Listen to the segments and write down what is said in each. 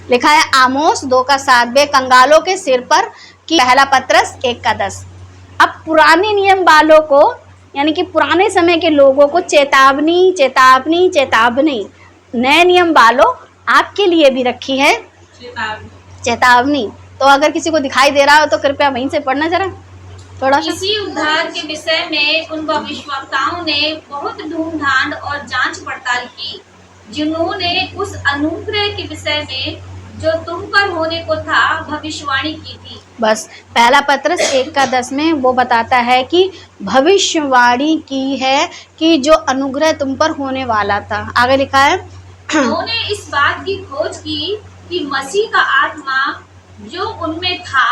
लिखा है आमोस 2:7, वे कंगालों के सिर पर की पहला पत्रस 1:10। अब पुराने नियम वालों को यानी कि पुराने समय के लोगों को चेतावनी चेतावनी चेतावनी, नए नियम वालों आपके लिए भी रखी है चेतावनी। तो अगर किसी को दिखाई दे रहा हो तो कृपया वहीं से पढ़ना जरा थोड़ा सा। इसी उद्धार के विषय में उन भविष्यवक्ताओं ने बहुत ढूंढ और जांच पड़ताल की, जिन्होंने उस अनुग्रह के विषय में जो तुम पर होने को था भविष्यवाणी की थी। बस पहला पत्रस 1:10 में वो बताता है कि भविष्यवाणी की है कि जो अनुग्रह तुम पर होने वाला था। आगे लिखा है उन्होंने इस बात की खोज की कि मसीह का आत्मा जो उनमें था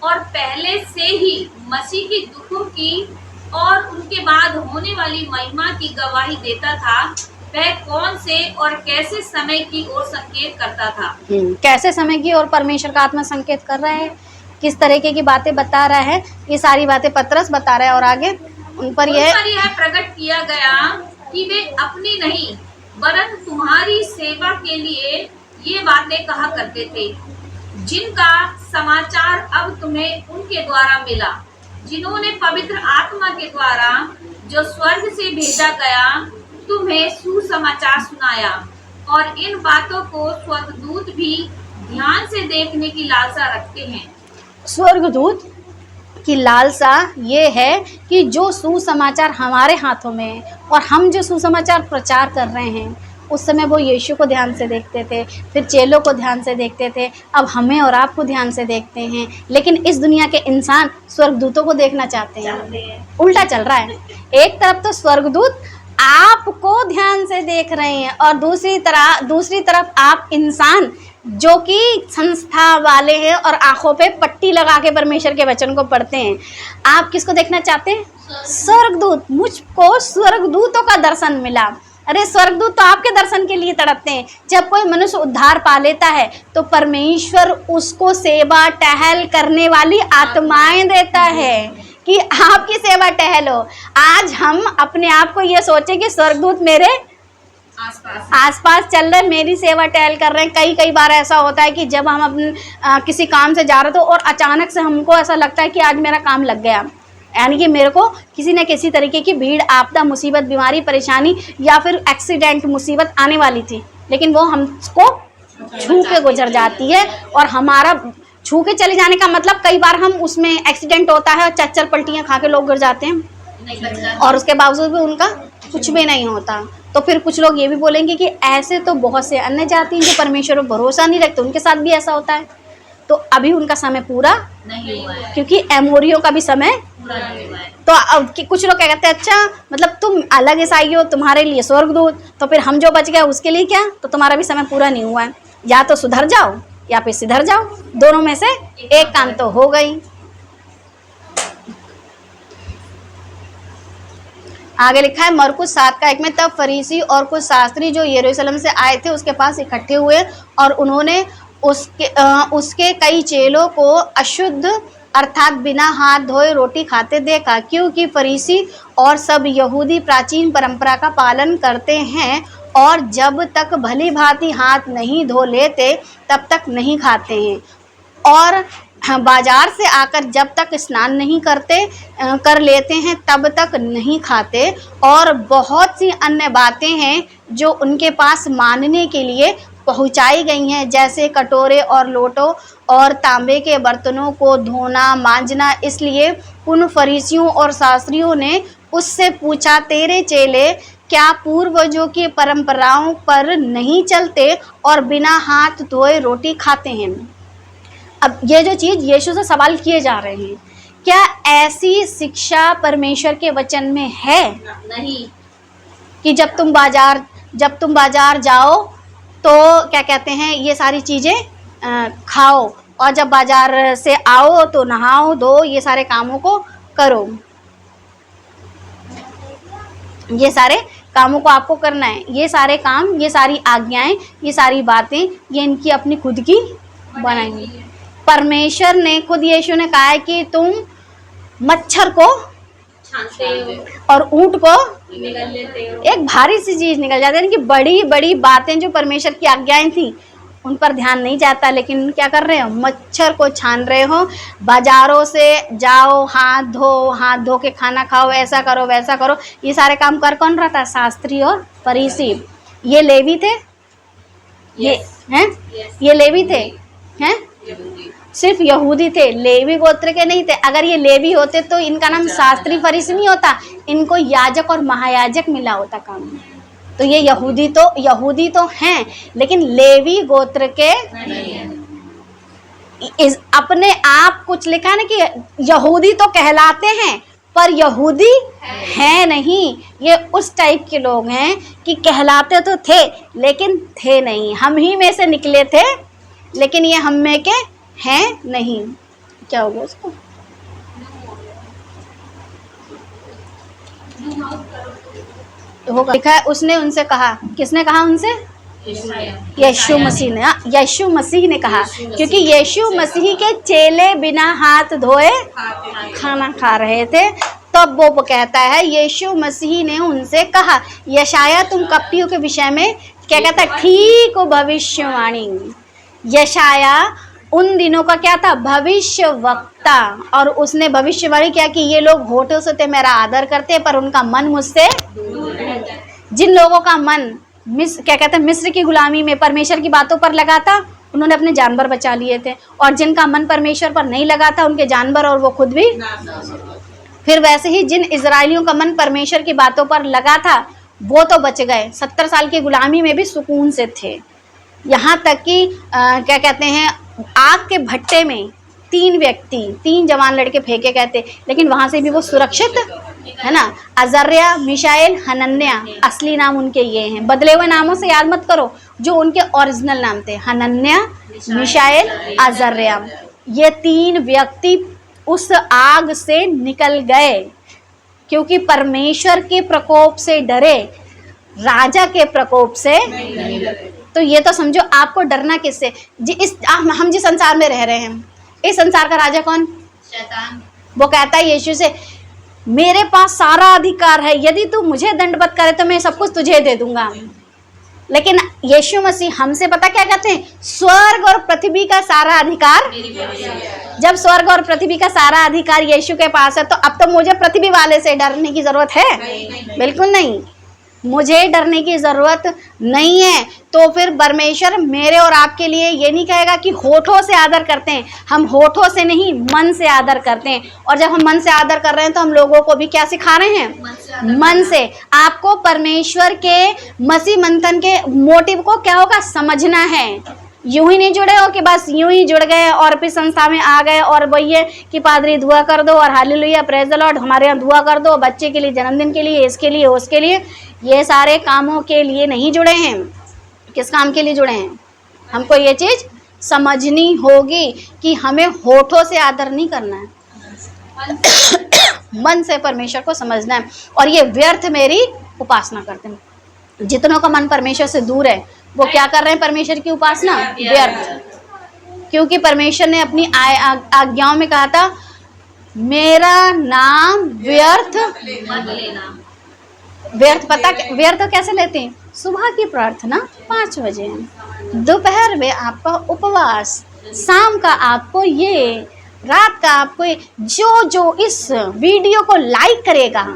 और पहले से ही मसीह के दुखों की और उनके बाद होने वाली महिमा की गवाही देता था, वह कौन से और कैसे समय की ओर संकेत करता था। कैसे समय की ओर परमेश्वर का आत्मा संकेत कर रहा है, किस तरीके की बातें बता रहा है, ये सारी बातें पत्रस बता रहा है। और आगे उन पर यह प्रकट किया गया कि वे अपनी नहीं वरन तुम्हारी सेवा के लिए ये बातें कहा करते थे, जिनका समाचार अब तुम्हें उनके द्वारा मिला, जिन्होंने पवित्र आत्मा के द्वारा जो स्वर्ग से भेजा गया तुम्हें सुसमाचार सुनाया। और इन बातों को स्वर्गदूत भी ध्यान से देखने की लालसा रखते हैं। स्वर्गदूत की लालसा ये है कि जो सुसमाचार हमारे हाथों में है और हम जो सुसमाचार प्रचार कर रहे हैं, उस समय वो यीशु को ध्यान से देखते थे, फिर चेलों को ध्यान से देखते थे, अब हमें और आपको ध्यान से देखते हैं। लेकिन इस दुनिया के इंसान स्वर्गदूतों को देखना चाहते हैं। उल्टा चल रहा है, एक तरफ तो स्वर्गदूत आपको ध्यान से देख रहे हैं और दूसरी तरफ आप इंसान जो कि संस्था वाले हैं और आंखों पे पट्टी लगा के परमेश्वर के वचन को पढ़ते हैं, आप किसको देखना चाहते हैं? स्वर्गदूत। मुझको स्वर्गदूतों का दर्शन मिला। अरे स्वर्गदूत तो आपके दर्शन के लिए तड़पते हैं। जब कोई मनुष्य उद्धार पा लेता है तो परमेश्वर उसको सेवा टहल करने वाली आत्माएं देता है कि आपकी सेवा टहल हो। आज हम अपने आप को ये सोचें कि स्वर्गदूत मेरे आसपास चल रहे, मेरी सेवा टहल कर रहे हैं। कई बार ऐसा होता है कि जब हम अपने किसी काम से जा रहे तो और अचानक से हमको ऐसा लगता है कि आज मेरा काम लग गया, यानी कि मेरे को किसी न किसी तरीके की भीड़, आपदा, मुसीबत, बीमारी, परेशानी या फिर एक्सीडेंट, मुसीबत आने वाली थी, लेकिन वो हमको छू के गुजर जाती है। और हमारा छू के चले जाने का मतलब कई बार हम उसमें एक्सीडेंट होता है और चच्चर पलटियाँ खा के लोग गिर जाते हैं और उसके बावजूद भी उनका कुछ भी नहीं होता। तो फिर कुछ लोग ये भी बोलेंगे कि ऐसे तो बहुत से अन्य जाति हैं जो परमेश्वर पर भरोसा नहीं रखते, उनके साथ भी ऐसा होता है। तो अभी उनका समय पूरा नहीं हुआ है, क्योंकि एमोरियों का भी समय पूरा नहीं हुआ है। तो अब कुछ लोग क्या कहते हैं, अच्छा मतलब तुम अलग ईसाई हो, तुम्हारे लिए स्वर्गदूत, तो फिर हम जो बच गए उसके लिए क्या? तो तुम्हारा भी समय पूरा नहीं हुआ है, या तो सुधर जाओ या फिर सिधर जाओ, दोनों में से एक काम तो हो गई। आगे लिखा है मरकुस 7:1 में, तब फरीसी और कुछ शास्त्री जो यरूशलेम से आए थे उसके पास इकट्ठे हुए और उन्होंने उसके कई चेलों को अशुद्ध अर्थात बिना हाथ धोए रोटी खाते देखा, क्योंकि फरीसी और सब यहूदी प्राचीन परंपरा का पालन करते हैं और जब तक भली भांति हाथ नहीं धो लेते तब तक नहीं खाते हैं, और बाजार से आकर जब तक स्नान नहीं कर लेते हैं तब तक नहीं खाते। और बहुत सी अन्य बातें हैं जो उनके पास मानने के लिए पहुंचाई गई हैं, जैसे कटोरे और लोटों और तांबे के बर्तनों को धोना मांजना। इसलिए उन फरीसियों और शास्त्रियों ने उससे पूछा, तेरे चेले क्या पूर्वजों की परंपराओं पर नहीं चलते और बिना हाथ धोए रोटी खाते हैं? अब ये जो चीज़ यीशु से सवाल किए जा रहे हैं, क्या ऐसी शिक्षा परमेश्वर के वचन में है? नहीं। कि जब तुम बाजार जाओ तो क्या कहते हैं, ये सारी चीज़ें खाओ, और जब बाजार से आओ तो नहाओ धो, ये सारे कामों को करो, ये सारे कामों को आपको करना है। ये सारे काम, ये सारी आज्ञाएं, ये सारी बातें, ये इनकी अपनी खुद की बनाई। परमेश्वर ने खुद, यीशु ने कहा है कि तुम मच्छर को छानते हो और ऊंट को निगल लेते हो। एक भारी सी चीज निकल जाती है। यानी कि बड़ी बड़ी बातें जो परमेश्वर की आज्ञाएं थी उन पर ध्यान नहीं जाता, लेकिन क्या कर रहे हो, मच्छर को छान रहे हो। बाजारों से जाओ, हाथ धो के खाना खाओ, ऐसा करो वैसा करो। ये सारे काम कर कौन रहा था, शास्त्री और फरीसी। ये लेवी थे, ये हैं, ये लेवी थे, हैं, सिर्फ यहूदी थे, लेवी गोत्र के नहीं थे। अगर ये लेवी होते तो इनका नाम शास्त्री फरीसी नहीं होता, इनको याजक और महायाजक मिला होता काम। तो ये यहूदी तो हैं, लेकिन लेवी गोत्र के अपने आप कुछ लिखा ना कि यहूदी तो कहलाते हैं पर यहूदी है नहीं। ये उस टाइप के लोग हैं कि कहलाते तो थे लेकिन थे नहीं, हम ही में से निकले थे लेकिन ये हम में के हैं नहीं। क्या हो गया उसको, होगा लिखा है। उसने उनसे कहा, किसने कहा उनसे, यीशु मसीह ने, यीशु मसीह ने कहा, क्योंकि यीशु मसीह के चेले बिना हाथ धोए खाना खा रहे थे। तब वो कहता है, यीशु मसीह ने उनसे कहा, यशाया तुम कपटियों के विषय में क्या कहता है, ठीक भविष्यवाणी। यशाया उन दिनों का क्या था, भविष्य वक्ता, और उसने भविष्यवाणी क्या कि ये लोग होठों से तो मेरा आदर करते पर उनका मन मुझसे, जिन लोगों का मन क्या कहते हैं मिस्र की गुलामी में परमेश्वर की बातों पर लगा था, उन्होंने अपने जानवर बचा लिए थे, और जिनका मन परमेश्वर पर नहीं लगा था उनके जानवर और वो खुद भी। फिर वैसे ही जिन इजराइलियों का मन परमेश्वर की बातों पर लगा था वो तो बच गए, 70 साल की गुलामी में भी सुकून से थे। यहाँ तक कि क्या कहते हैं, आग के भट्टे में 3 जवान लड़के फेंके गए थे, लेकिन वहाँ से भी वो सुरक्षित है ना। अजर्या, मिशाएल, हनन्या, असली नाम उनके ये हैं, बदले हुए नामों से याद मत करो, जो उनके ओरिजिनल नाम थे, हनन्या, मिशाएल, अजर्या। ये 3 व्यक्ति उस आग से निकल गए क्योंकि परमेश्वर के प्रकोप से डरे, राजा के प्रकोप से। तो ये तो समझो आपको डरना किससे, हम जिस संसार में रह रहे हैं, इस संसार का राजा कौन, शैतान। वो कहता है यीशु से, मेरे पास सारा अधिकार है, यदि तू मुझे दंडवत करे तो मैं सब कुछ तुझे दे दूंगा। लेकिन यीशु मसीह हमसे पता क्या कहते हैं, स्वर्ग और पृथ्वी का सारा अधिकार। जब स्वर्ग और पृथ्वी का सारा अधिकार यीशु के पास है तो अब तो मुझे पृथ्वी वाले से डरने की जरूरत है, बिल्कुल नहीं, मुझे डरने की ज़रूरत नहीं है। तो फिर परमेश्वर मेरे और आपके लिए ये नहीं कहेगा कि होठों से आदर करते हैं, हम होठों से नहीं मन से आदर करते हैं। और जब हम मन से आदर कर रहे हैं तो हम लोगों को भी क्या सिखा रहे हैं, मन से। आपको परमेश्वर के मसीह मंथन के मोटिव को क्या होगा समझना है। यूं ही नहीं जुड़े हो कि बस यूं ही जुड़ गए और फिर संस्था में आ गए और वही है कि पादरी दुआ कर दो और हालेलुया प्रेज द लॉर्ड, हमारे यहाँ दुआ कर दो, बच्चे के लिए, जन्मदिन के लिए, इसके लिए, उसके लिए। ये सारे कामों के लिए नहीं जुड़े हैं। किस काम के लिए जुड़े हैं, हमको ये चीज़ समझनी होगी कि हमें होठों से आदर नहीं करना है, मन से परमेश्वर को समझना है। और ये व्यर्थ मेरी उपासना करते हैं। जितनों का मन परमेश्वर से दूर है वो क्या कर रहे हैं, परमेश्वर की उपासना व्यर्थ। क्योंकि परमेश्वर ने अपनी आज्ञाओं में कहा था, मेरा नाम व्यर्थ मत लेना। व्यर्थ कैसे लेते हैं, सुबह की प्रार्थना 5 बजे, दोपहर में आपका उपवास, शाम का आपको ये, रात का आपको ये। जो इस वीडियो को लाइक करेगा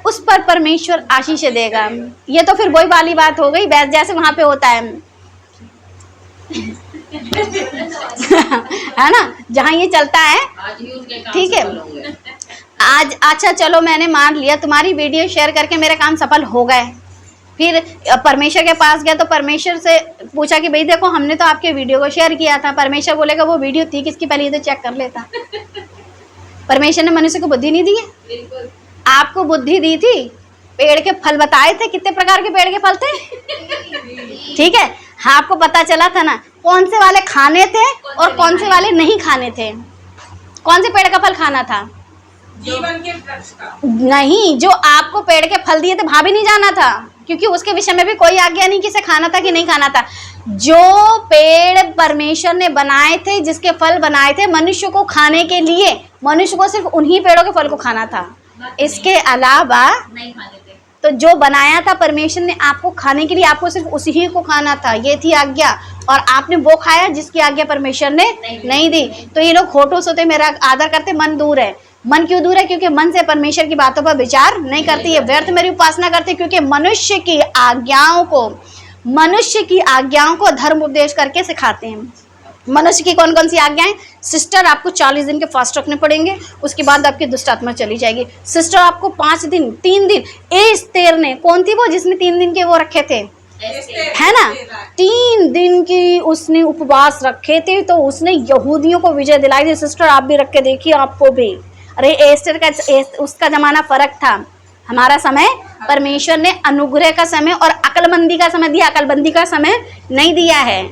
उस पर परमेश्वर आशीष देगा। ये तो फिर वही वाली बात हो गई बैस जैसे वहां पे होता है है ना, जहाँ ये चलता है, ठीक है। आज अच्छा चलो मैंने मान लिया, तुम्हारी वीडियो शेयर करके मेरे काम सफल हो गए। फिर परमेश्वर के पास गया तो परमेश्वर से पूछा कि भाई देखो हमने तो आपके वीडियो को शेयर किया था। परमेश्वर बोलेगा वो वीडियो थी किसकी, पहले ये तो चेक कर लेता। परमेश्वर ने मनुष्य को बुद्धि नहीं दी है, आपको बुद्धि दी थी, पेड़ के फल बताए थे, कितने प्रकार के पेड़ के फल थे, ठीक है। हाँ आपको पता चला था ना कौन से वाले खाने थे और कौन से वाले नहीं खाने थे। कौन से पेड़ का फल खाना था, जीवन के वृक्ष का नहीं, जो आपको पेड़ के फल दिए थे वहां भी नहीं जाना था, क्योंकि उसके विषय में भी कोई आज्ञा नहीं कि इसे खाना था कि नहीं खाना था। जो पेड़ परमेश्वर ने बनाए थे, जिसके फल बनाए थे मनुष्य को खाने के लिए, मनुष्य को सिर्फ उन्हीं पेड़ों के फल को खाना था, इसके अलावा नहीं खाने थे। तो जो बनाया था परमेश्वर ने आपको खाने के लिए, आपको सिर्फ उसी ही को खाना था, ये थी आज्ञा, और आपने वो खाया जिसकी आज्ञा परमेश्वर ने नहीं दी। तो ये लोग होठों सोते मेरा आदर करते, मन दूर है। मन क्यों दूर है? क्योंकि मन से परमेश्वर की बातों पर विचार नहीं करती है, व्यर्थ मेरी उपासना करते, क्योंकि मनुष्य की आज्ञाओं को धर्म उपदेश करके सिखाते हैं। मनुष्य की कौन कौन सी आज्ञाएं? सिस्टर, आपको 40 दिन के फास्ट रखने पड़ेंगे, उसके बाद आपकी दुष्ट आत्मा चली जाएगी। सिस्टर, आपको 5 दिन 3 दिन, एस्तेर ने, कौन थी वो जिसने 3 दिन के वो रखे थे, है ना, 3 दिन की उसने उपवास रखे थे, तो उसने यहूदियों को विजय दिलाई थी। सिस्टर आप भी रख के देखिए, आपको भी। अरे एस्तेर का उसका जमाना फर्क था, हमारा समय परमेश्वर ने अनुग्रह का समय और अकलमंदी का समय दिया, अकलबंदी का समय नहीं दिया है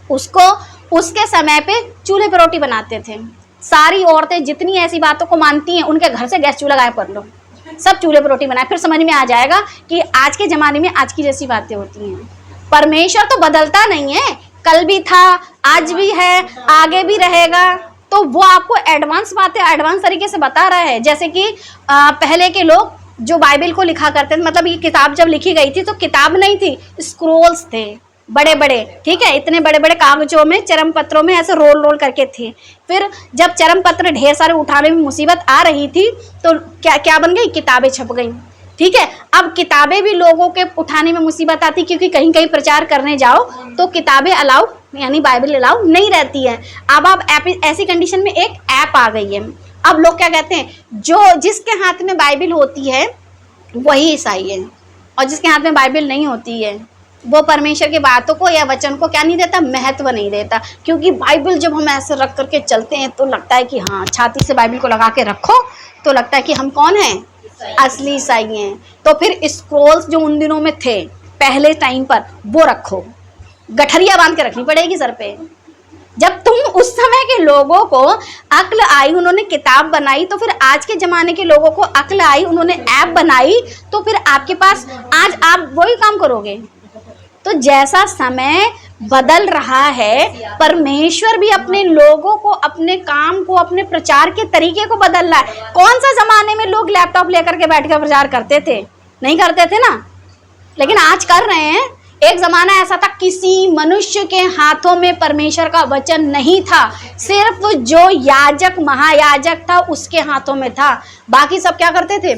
उसको। उसके समय पे चूल्हे पर रोटी बनाते थे। सारी औरतें जितनी ऐसी बातों को मानती हैं, उनके घर से गैस चूल्हा गायब कर लो, सब चूल्हे पर रोटी बनाए, फिर समझ में आ जाएगा कि आज के ज़माने में आज की जैसी बातें होती हैं। परमेश्वर तो बदलता नहीं है, कल भी था, आज भी है, आगे भी रहेगा। तो वो आपको एडवांस बातें एडवांस तरीके से बता रहा है। जैसे कि पहले के लोग जो बाइबल को लिखा करते थे, मतलब ये किताब जब लिखी गई थी तो किताब नहीं थी, स्क्रोल्स थे बड़े बड़े, ठीक है, इतने बड़े बड़े कागजों में, चरम पत्रों में ऐसे रोल रोल करके थे। फिर जब चरम पत्र ढेर सारे उठाने में मुसीबत आ रही थी तो क्या क्या बन गई? किताबें छप गई, ठीक है। अब किताबें भी लोगों के उठाने में मुसीबत आती, क्योंकि कहीं कहीं प्रचार करने जाओ तो किताबें अलाउ, यानी बाइबल अलाउ नहीं रहती है। अब आप ऐसी कंडीशन में एक ऐप आ गई है। अब लोग क्या कहते हैं, जो जिसके हाथ में बाइबल होती है वही ईसाई है, और जिसके हाथ में बाइबल नहीं होती है वो परमेश्वर की बातों को या वचन को क्या नहीं देता? महत्व नहीं देता। क्योंकि बाइबल जब हम ऐसे रख करके चलते हैं तो लगता है कि हाँ, छाती से बाइबल को लगा के रखो तो लगता है कि हम कौन हैं? असली ईसाई हैं। तो फिर स्क्रोल्स जो उन दिनों में थे पहले टाइम पर, वो रखो, गठरिया बांध के रखनी पड़ेगी सर पे। जब तुम उस समय के लोगों को अक्ल आई, उन्होंने किताब बनाई, तो फिर आज के ज़माने के लोगों को अक्ल आई, उन्होंने ऐप बनाई, तो फिर आपके पास आज आप वही काम करोगे। तो जैसा समय बदल रहा है, परमेश्वर भी अपने लोगों को, अपने काम को, अपने प्रचार के तरीके को बदल रहा है। कौन सा ज़माने में लोग लैपटॉप लेकर के बैठ कर प्रचार करते थे? नहीं करते थे ना, लेकिन आज कर रहे हैं। एक ज़माना ऐसा था, किसी मनुष्य के हाथों में परमेश्वर का वचन नहीं था, सिर्फ जो याजक, महायाजक था उसके हाथों में था, बाकी सब क्या करते थे?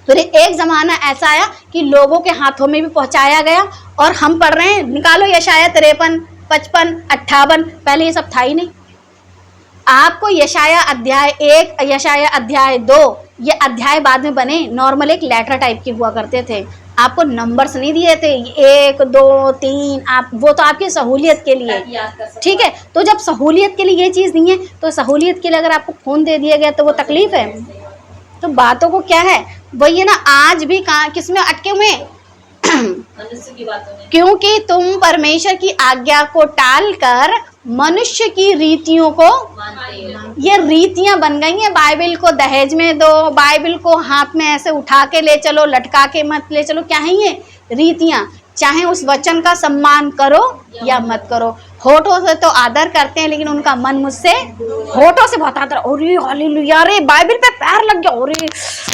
फिर एक ज़माना ऐसा आया कि लोगों के हाथों में भी पहुंचाया गया, और हम पढ़ रहे हैं, निकालो यशाया 53, 55, 58, पहले ये सब था ही नहीं। आपको यशाया अध्याय 1, यशाया अध्याय 2, ये अध्याय बाद में बने, नॉर्मल एक लेटर टाइप के हुआ करते थे। आपको नंबर्स नहीं दिए थे 1, 2, 3, आप वो तो आपकी सहूलियत के लिए, ठीक है। तो जब सहूलियत के लिए ये चीज़ नहीं है, तो सहूलियत के लिए अगर आपको फ़ोन दे दिया गया तो वो तकलीफ़ है। तो बातों को क्या है, वही है ना, आज भी किस में अटके हुए हैं? क्योंकि तुम परमेश्वर की आज्ञा को टालकर मनुष्य की रीतियों को, ये रीतियां बन गई हैं। बाइबल को दहेज में दो, बाइबल को हाथ में ऐसे उठा के ले चलो, लटका के मत ले चलो, क्या है ये? रीतियां। चाहे उस वचन का सम्मान करो या मत करो। होठों से तो आदर करते हैं, लेकिन उनका मन मुझसे, होठों से बहुत आदर, अरे हालेलुया, अरे बाइबल पे पैर लग गया, अरे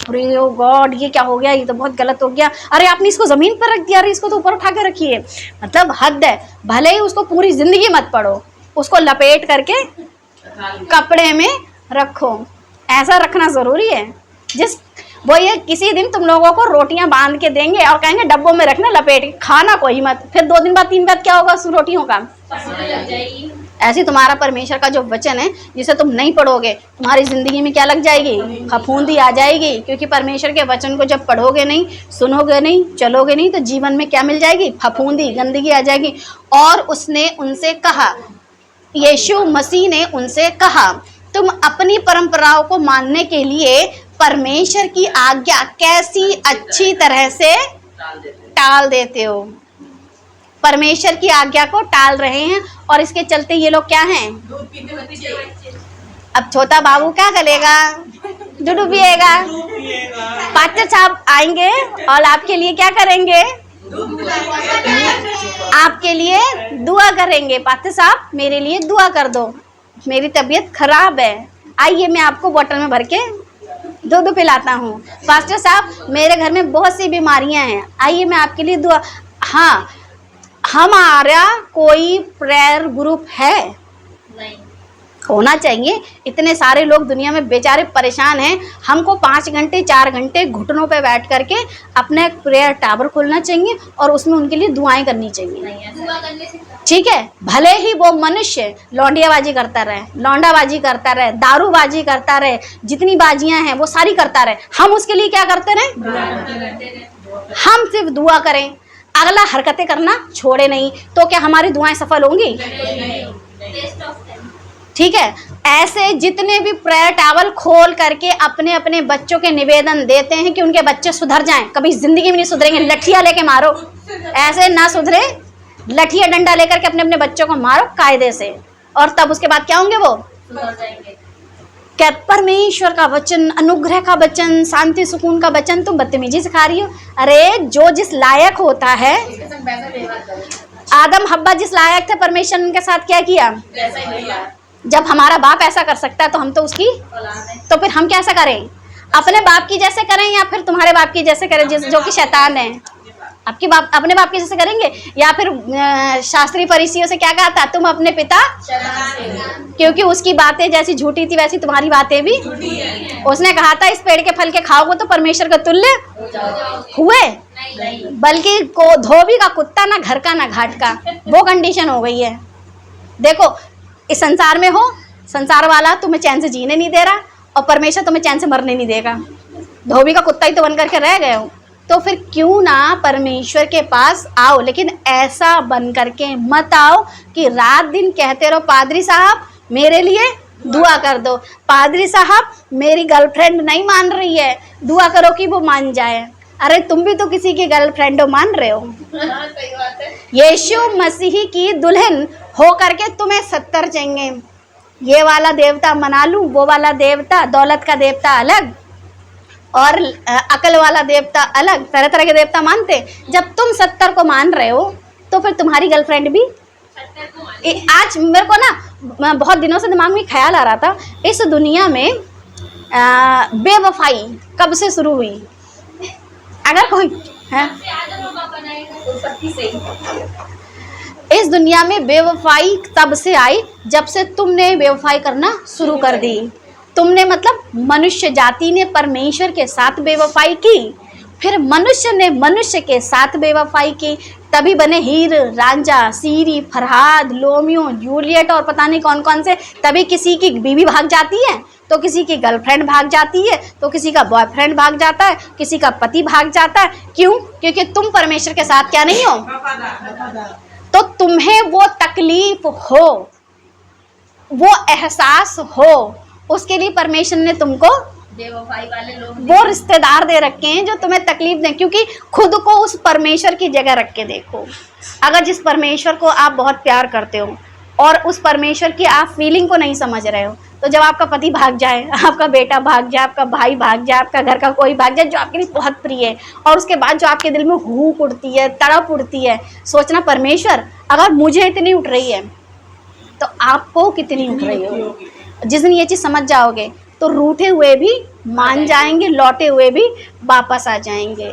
अरे ओ गॉड, ये क्या हो गया, ये तो बहुत गलत हो गया, अरे आपने इसको ज़मीन पर रख दिया, अरे इसको तो ऊपर उठा के रखिए। मतलब हद है। भले ही उसको पूरी ज़िंदगी मत पढ़ो, उसको लपेट करके कपड़े में रखो, ऐसा रखना ज़रूरी है। वो ये किसी दिन तुम लोगों को रोटियां बांध के देंगे और कहेंगे डब्बों में रखना, लपेट के खाना कोई मत, फिर 2 दिन बाद 3 दिन बाद क्या होगा उस रोटियों का? ऐसे तुम्हारा परमेश्वर का जो वचन है, जिसे तुम नहीं पढ़ोगे, तुम्हारी ज़िंदगी में क्या लग जाएगी? फफूंदी आ जाएगी। क्योंकि परमेश्वर के वचन को जब पढ़ोगे नहीं, सुनोगे नहीं, चलोगे नहीं, तो जीवन में क्या मिल जाएगी? फफूंदी, गंदगी आ जाएगी। और उसने उनसे कहा, यीशु मसीह ने उनसे कहा, तुम अपनी परंपराओं को मानने के लिए परमेश्वर की आज्ञा कैसी अच्छी तरह से टाल देते हो। परमेश्वर की आज्ञा को टाल रहे हैं, और इसके चलते ये लोग क्या हैं? अब छोटा बाबू क्या करेगा? दूध पिएगा। पास्टर साहब आएंगे और आपके लिए क्या करेंगे? आपके लिए दुआ करेंगे। पास्टर साहब मेरे लिए दुआ कर दो, मेरी तबीयत खराब है, आइए मैं आपको बोतल में भर के दूध पिलाता हूँ। पास्टर साहब मेरे घर में बहुत सी बीमारियां हैं, आइए मैं आपके लिए दुआ। हाँ, हमारा कोई प्रेयर ग्रुप है? नहीं। होना चाहिए। इतने सारे लोग दुनिया में बेचारे परेशान हैं, हमको 5 घंटे 4 घंटे घुटनों पे बैठ करके अपना एक प्रेयर टावर खोलना चाहिए और उसमें उनके लिए दुआएं करनी चाहिए। दुआ करने से ठीक है, भले ही वो मनुष्य लौंडियाबाजी करता रहे, लौंडाबाजी करता रहे, दारूबाजी करता रहे, जितनी बाजियां हैं वो सारी करता रहे, हम उसके लिए क्या करते रहे? हम सिर्फ दुआ करें, अगला हरकतें करना छोड़े नहीं, तो क्या हमारी दुआएं सफल होंगी? ठीक है, ऐसे जितने भी प्रेयर टावल खोल करके अपने अपने बच्चों के निवेदन देते हैं कि उनके बच्चे सुधर जाएं, कभी जिंदगी में नहीं सुधरेंगे, लठिया लेके मारो, ऐसे ना सुधरे, लठिया डंडा लेकर के अपने अपने बच्चों को मारो कायदे से, और तब उसके बाद क्या होंगे? वो सुधर जाएंगे। क्या परमेश्वर का वचन, अनुग्रह का वचन, शांति सुकून का वचन तुम बदतमीजी सिखा रही हो? अरे जो जिस लायक होता है, आदम हब्बा जिस लायक थे, परमेश्वर ने उनके साथ क्या किया? जब हमारा बाप ऐसा कर सकता है तो हम तो उसकी, तो फिर हम कैसा करें? अपने बाप की जैसे करें या फिर तुम्हारे बाप की जैसे करें, जो कि शैतान है? आपके बाप अपने बाप की जैसे करेंगे, या फिर शास्त्री फरीसियों से क्या कहा था? तुम अपने पिता, क्योंकि उसकी बातें जैसी झूठी थी वैसी तुम्हारी बातें भी। उसने कहा था इस पेड़ के फल के खाओगे तो परमेश्वर का तुल्य हुए, बल्कि को धोबी का कुत्ता, ना घर का ना घाट का, वो कंडीशन हो गई है। देखो इस संसार में हो, संसार वाला तुम्हें चैन से जीने नहीं दे रहा और परमेश्वर तुम्हें चैन से मरने नहीं देगा, धोबी का कुत्ता ही तो बन करके रह गए हो, तो फिर क्यों ना परमेश्वर के पास आओ, लेकिन ऐसा बन करके मत आओ कि रात दिन कहते रहो पादरी साहब मेरे लिए दुआ कर दो, पादरी साहब मेरी गर्लफ्रेंड नहीं मान रही है, दुआ करो कि वो मान जाए। अरे तुम भी तो किसी की गर्लफ्रेंड हो, मान रहे हो? सही बात है। यीशु मसीह की दुल्हन हो करके तुम्हें 70 चाहिए, ये वाला देवता मना लूं, वो वाला देवता, दौलत का देवता अलग और अकल वाला देवता अलग, तरह तरह के देवता मानते। जब तुम 70 को मान रहे हो तो फिर तुम्हारी गर्लफ्रेंड भी। आज मेरे को ना बहुत दिनों से दिमाग में ख्याल आ रहा था, इस दुनिया में बेवफाई कब से शुरू हुई? अगर कोई है इस दुनिया में बेवफाई तब से आई जब से तुमने बेवफाई करना शुरू कर दी। तुमने मतलब मनुष्य जाति ने परमेश्वर के साथ बेवफाई की, फिर मनुष्य ने मनुष्य के साथ बेवफाई की, तभी बने हीर रांझा, सीरी, फरहाद, लोमियो, जूलियट और पता नहीं कौन कौन से। तभी किसी की बीवी भाग जाती है, तो किसी की गर्लफ्रेंड भाग जाती है, तो किसी का बॉयफ्रेंड भाग जाता है, किसी का पति भाग जाता है। क्यों? क्योंकि तुम परमेश्वर के साथ क्या नहीं हो, तो तुम्हें वो तकलीफ हो, वो एहसास हो, उसके लिए परमेश्वर ने तुमको बेवफाई वाले लोग वो रिश्तेदार दे रखे हैं जो तुम्हें तकलीफ दें। क्योंकि खुद को उस परमेश्वर की जगह रख के देखो, अगर जिस परमेश्वर को आप बहुत प्यार करते हो और उस परमेश्वर की आप फीलिंग को नहीं समझ रहे हो, तो जब आपका पति भाग जाए, आपका बेटा भाग जाए, आपका भाई भाग जाए, आपका घर का कोई भाग जाए जो आपके लिए बहुत प्रिय है, और उसके बाद जो आपके दिल में हूक उठती है, तड़प उठती है, सोचना परमेश्वर अगर मुझे इतनी उठ रही है तो आपको कितनी उठ रही हो। जिस दिन ये चीज़ समझ जाओगे तो रूठे हुए भी मान जाएंगे, लौटे हुए भी वापस आ जाएंगे।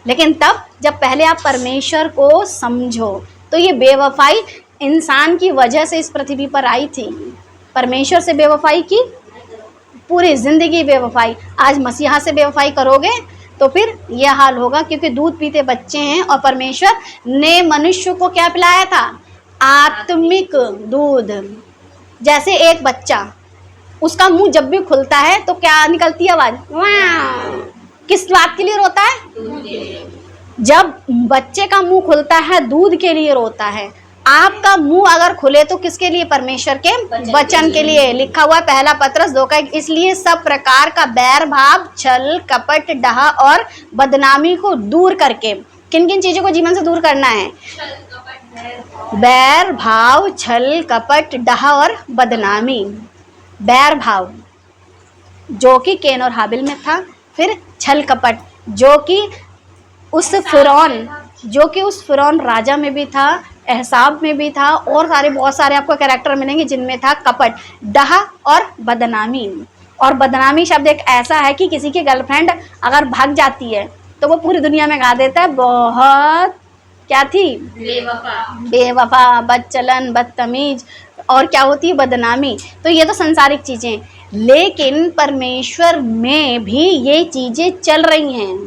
लेकिन तब जब पहले आप परमेश्वर को समझो, तो ये बेवफाई इंसान की वजह से इस पृथ्वी पर आई थी। परमेश्वर से बेवफाई की, पूरी ज़िंदगी बेवफाई। आज मसीहा से बेवफाई करोगे तो फिर यह हाल होगा, क्योंकि दूध पीते बच्चे हैं और परमेश्वर ने मनुष्य को क्या पिलाया था? आत्मिक दूध। जैसे एक बच्चा, उसका मुंह जब भी खुलता है तो क्या निकलती है आवाज़? वाह! किस बात के लिए रोता है? जब बच्चे का मुंह खुलता है दूध के लिए रोता है। आपका मुंह अगर खुले तो किसके लिए? परमेश्वर के वचन के लिए। लिखा हुआ पहला पत्रस 2:1, इसलिए सब प्रकार का बैर भाव, छल, कपट, डहा और बदनामी को दूर करके, किन किन चीज़ों को जीवन से दूर करना है? बैर भाव, छल, कपट, डहा और बदनामी। बैर भाव जो कि कैन और हाबिल में था, फिर छल कपट जो कि उस फिरौन राजा में भी था, एहसाब में भी था, और सारे बहुत सारे आपको कैरेक्टर मिलेंगे जिनमें था कपट, डहा और बदनामी। और बदनामी शब्द एक ऐसा है कि किसी की गर्लफ्रेंड अगर भाग जाती है तो वो पूरी दुनिया में गा देता है बहुत क्या थी, बेवफा, बदचलन, बदतमीज, और क्या होती है, बदनामी। तो ये तो संसारिक चीज़ें, लेकिन परमेश्वर में भी ये चीज़ें चल रही हैं।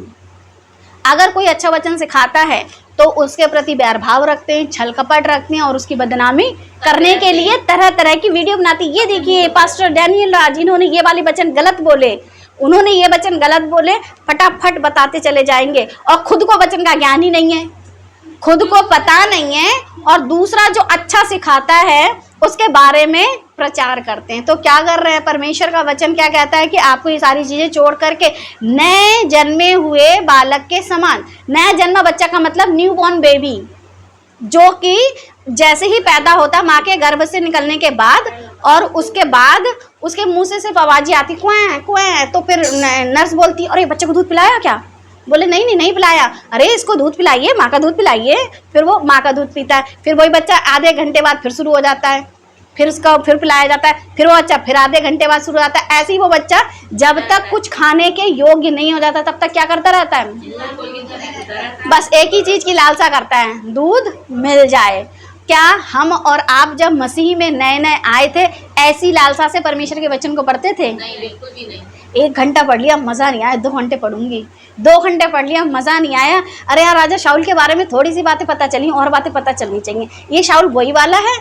अगर कोई अच्छा वचन सिखाता है तो उसके प्रति बैर भाव रखते हैं, छल कपट रखते हैं और उसकी बदनामी करने के लिए तरह तरह की वीडियो बनाती है। ये देखिए पास्टर डैनियल राज, इन्होंने ये वाले वचन गलत बोले, उन्होंने ये वचन गलत बोले, फटाफट बताते चले जाएंगे और खुद को वचन का ज्ञान ही नहीं है, खुद को पता नहीं है, और दूसरा जो अच्छा सिखाता है उसके बारे में प्रचार करते हैं। तो क्या कर रहे हैं, परमेश्वर का वचन क्या कहता है कि आपको ये सारी चीज़ें छोड़ करके नए जन्मे हुए बालक के समान, नया जन्मा बच्चा का मतलब न्यू बॉर्न बेबी, जो कि जैसे ही पैदा होता माँ के गर्भ से निकलने के बाद, और उसके बाद उसके मुंह से सिर्फ आवाज़ें आती क्वैं क्वैं, तो फिर नर्स बोलती अरे बच्चे को दूध पिलाया क्या, बोले नहीं पिलाया, अरे इसको दूध पिलाइए, माँ का दूध पिलाइए, फिर वो माँ का दूध पीता है, फिर वही बच्चा आधे घंटे बाद फिर शुरू हो जाता है, फिर उसका फिर पिलाया जाता है, फिर वो बच्चा फिर आधे घंटे बाद शुरू हो जाता है। ऐसे ही वो बच्चा जब तक कुछ खाने के योग्य नहीं हो जाता तब तक क्या करता रहता है, बस एक ही चीज़ की लालसा करता है, दूध मिल जाए। क्या हम और आप जब मसीह में नए नए आए थे ऐसी लालसा से परमेश्वर के वचन को पढ़ते थे? नहीं, बिल्कुल भी नहीं। 1 घंटा पढ़ लिया मज़ा नहीं आया, 2 घंटे पढ़ूंगी, 2 घंटे पढ़ लिया मज़ा नहीं आया, अरे यार राजा शाऊल के बारे में थोड़ी सी बातें पता चली, और बातें पता चलनी चाहिए, ये शाऊल वही वाला है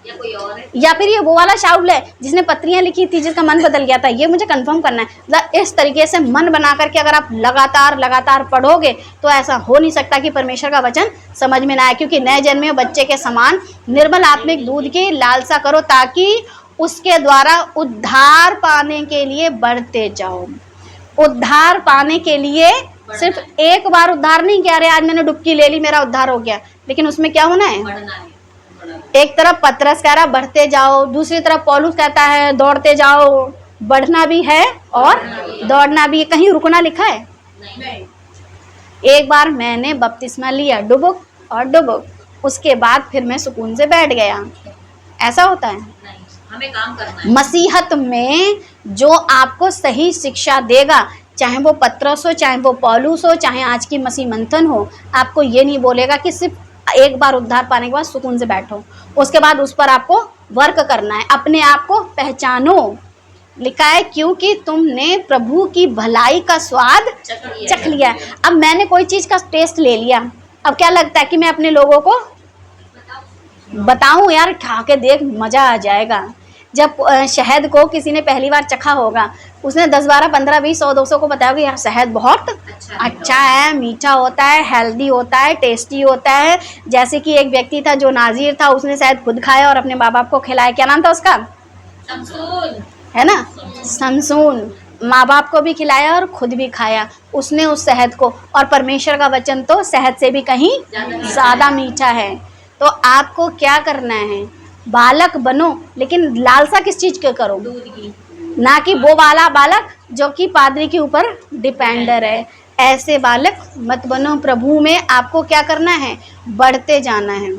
या कोई और है, या फिर ये वो वाला शाऊल है जिसने पत्रियां लिखी थी जिसका मन बदल गया था, ये मुझे कंफर्म करना है। मतलब इस तरीके से मन बना करके अगर आप लगातार पढ़ोगे तो ऐसा हो नहीं सकता कि परमेश्वर का वचन समझ में ना आए, क्योंकि नए जन्मे बच्चे के समान निर्मल आत्मिक दूध की लालसा करो ताकि उसके द्वारा उद्धार पाने के लिए बढ़ते जाओ। उद्धार पाने के लिए सिर्फ एक बार उद्धार नहीं किया, अरे आज मैंने डुबकी ले ली मेरा उद्धार हो गया, लेकिन उसमें क्या होना है, बढ़ना है। एक तरफ पतरस कह रहा बढ़ते जाओ, दूसरी तरफ पौलुस कहता है दौड़ते जाओ, बढ़ना भी है और दौड़ना भी है, कहीं रुकना लिखा है? नहीं। एक बार मैंने बपतिस्मा लिया, डुबुक और डुबुक, उसके बाद फिर मैं सुकून से बैठ गया, ऐसा होता है? नहीं, हमें काम करना है। मसीहत में जो आपको सही शिक्षा देगा, चाहे वो पतरस हो, चाहे वो पौलुस हो, चाहे आज की मसीह मंथन हो, आपको ये नहीं बोलेगा कि सिर्फ एक बार उद्धार पाने के बाद सुकून से बैठो, उसके बाद उस पर आपको वर्क करना है, अपने आप को पहचानो। लिखा है क्योंकि तुमने प्रभु की भलाई का स्वाद चख लिया है। अब मैंने कोई चीज़ का टेस्ट ले लिया, अब क्या लगता है कि मैं अपने लोगों को बताऊं यार खा के देख मज़ा आ जाएगा। जब शहद को किसी ने पहली बार चखा होगा, उसने 10, 12, 15, 20, 100, 200 को बताया कि यार शहद बहुत अच्छा है, मीठा होता है, हेल्दी होता है, टेस्टी होता है। जैसे कि एक व्यक्ति था जो नाजीर था, उसने शायद खुद खाया और अपने माँ बाप को खिलाया, क्या नाम था उसका, शमसून, है ना, शमसून, माँ बाप को भी खिलाया और खुद भी खाया उसने उस शहद को, और परमेश्वर का वचन तो शहद से भी कहीं ज़्यादा मीठा है। तो आपको क्या करना है, बालक बनो, लेकिन लालसा किस चीज़ के करो, दूध की, ना कि वो वाला बालक जो कि पादरी के ऊपर डिपेंडर है। ऐसे बालक मत बनो, प्रभु में आपको क्या करना है, बढ़ते जाना है।